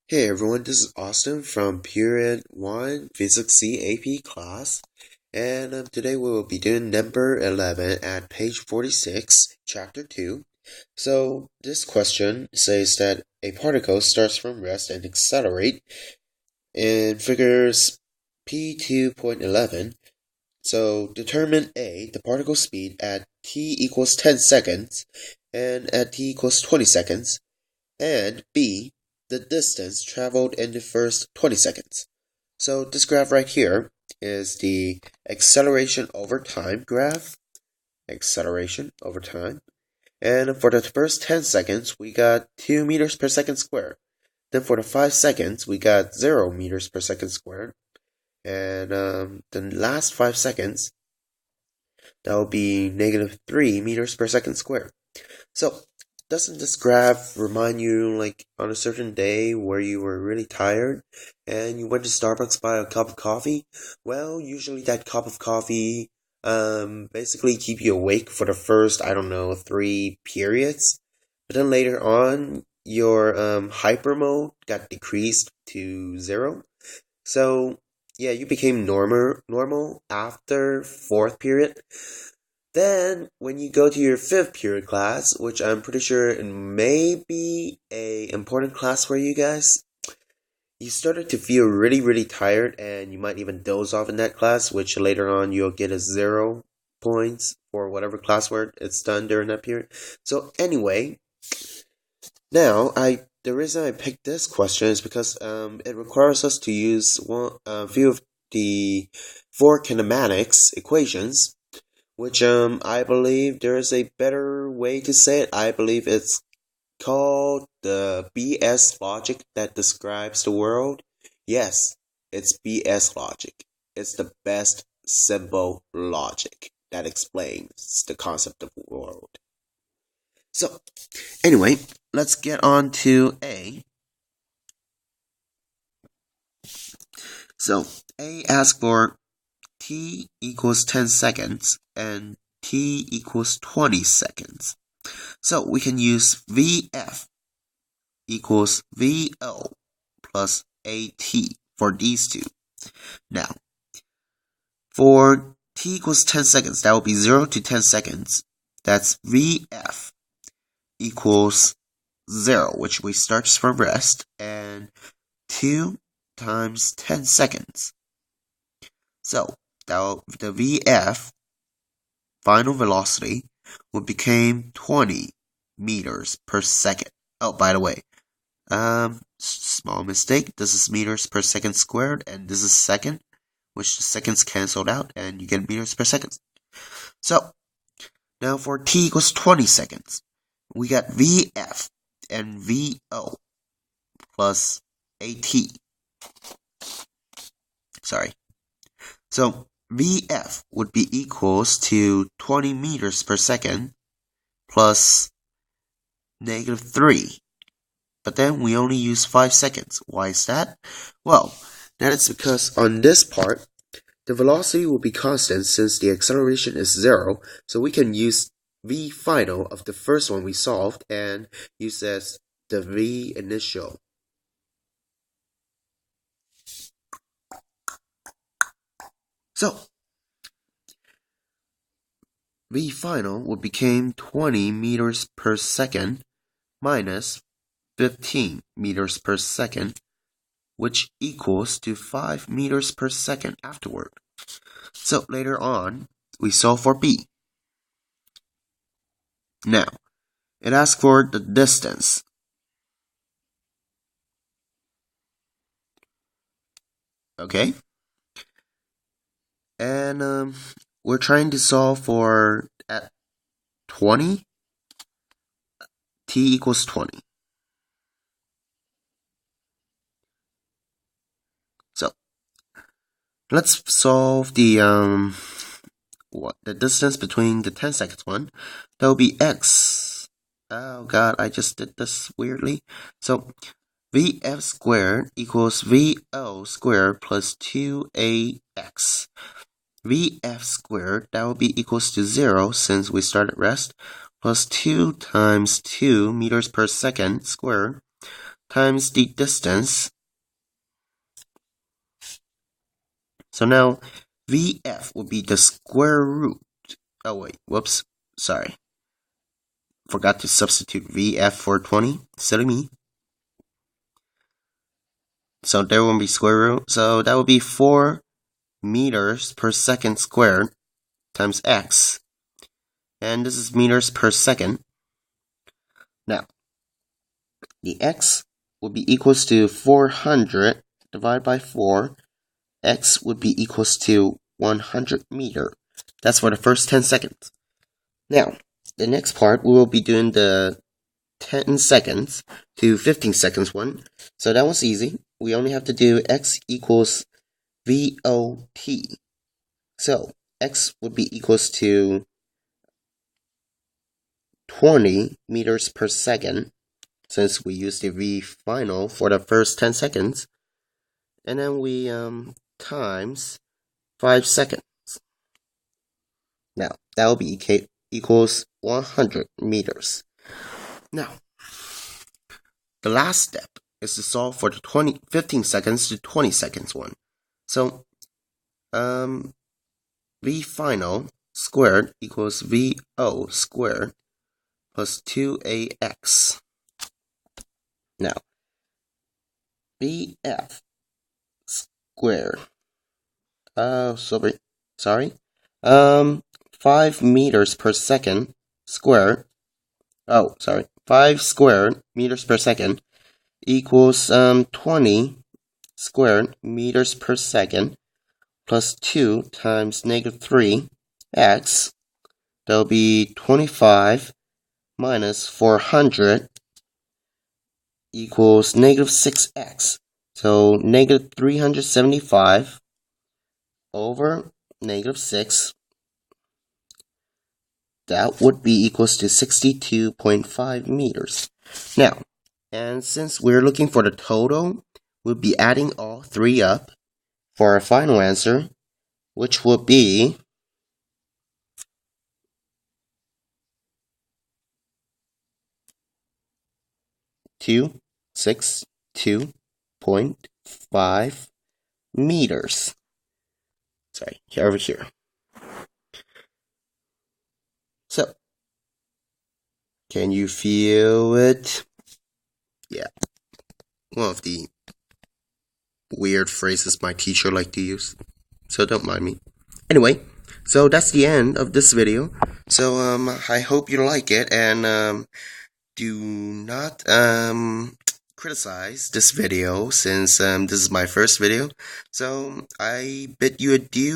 Hey everyone, this is Austin from Period 1 Physics C AP class, and today we will be doing number 11 at page 46, chapter 2. So, this question says that a particle starts from rest and accelerate in figures P2.11. So, determine A, the particle speed at t equals 10 seconds and at t equals 20 seconds, and B, the distance traveled in the first 20 seconds. So this graph right here is the acceleration over time graph. Acceleration over time. And for the first 10 seconds, we got 2 meters per second squared. Then for the 5 seconds, we got 0 meters per second squared. And the last 5 seconds, that will be negative 3 meters per second squared. So doesn't this graph remind you like on a certain day where you were really tired and you went to Starbucks to buy a cup of coffee? Well, usually that cup of coffee basically keep you awake for the first, I don't know, 3 periods. But then later on, your hyper mode got decreased to 0. So yeah, you became normal after 4th period. Then, when you go to your 5th period class, which I'm pretty sure it may be a important class for you guys, you started to feel really tired and you might even doze off in that class, which later on you'll get a 0 points for whatever classwork it's done during that period. So anyway, now the reason I picked this question is because it requires us to use a few of the 4 kinematics equations, which I believe there is a better way to say it. I believe it's called the BS logic that describes the world. Yes, it's BS logic. It's the best simple logic that explains the concept of the world. So, anyway, let's get on to A. So, A asks for t equals 10 seconds and t equals 20 seconds. So we can use VF equals VO plus AT for these two. Now, for t equals 10 seconds, that will be 0 to 10 seconds. That's VF equals 0, which we start from rest, and 2 times 10 seconds. So, the VF final velocity would become 20 meters per second. Oh, by the way, small mistake. This is meters per second squared, and this is second, which the seconds canceled out, and you get meters per second. So, now for t equals 20 seconds, we got VF and VO plus AT. Sorry. So, VF would be equals to 20 meters per second plus negative 3. But then we only use 5 seconds. Why is that? Well, that is because on this part, the velocity will be constant since the acceleration is 0. So we can use V final of the first one we solved and use as the V initial. So, V final would become 20 meters per second minus 15 meters per second, which equals to 5 meters per second afterward. So later on, we solve for B. Now, it asks for the distance. Okay? And we're trying to solve for at 20, t equals 20. So, let's solve the distance between the 10 seconds one. That will be x. Oh god, I just did this weirdly. So, VF squared equals VO squared plus 2AX. VF squared, that will be equals to 0 since we start at rest, plus 2 times 2 meters per second squared times the distance. So now VF would be the square root. Oh wait, whoops, sorry. Forgot to substitute VF for 20. Silly me. So there will be square root. So that would be 4 meters per second squared times x. And this is meters per second. Now, the x would be equals to 400 divided by 4. X would be equals to 100 meter. That's for the first 10 seconds. Now, the next part, we will be doing the 10 seconds to 15 seconds one. So that was easy. We only have to do x equals VOT. So x would be equals to 20 meters per second, since we used the V final for the first 10 seconds. And then we times 5 seconds. Now, that will be equals 100 meters. Now, the last step is to solve for the 15 seconds to 20 seconds one. So, V final squared equals VO squared plus 2AX. Now, VF squared. Sorry. 5 meters per second squared. 5 squared meters per second equals 20 squared meters per second plus 2 times negative 3x. That'll be 25 minus 400 equals negative 6x. So negative 375 over negative 6. That would be equals to 62.5 meters. Now, and since we're looking for the total, we'll be adding all three up for our final answer, which will be 262.5 meters. Sorry, over here. So, can you feel it? Yeah. One of the weird phrases my teacher liked to use. So don't mind me. Anyway, so that's the end of this video. So I hope you like it, and do not criticize this video, since this is my first video. So I bid you adieu.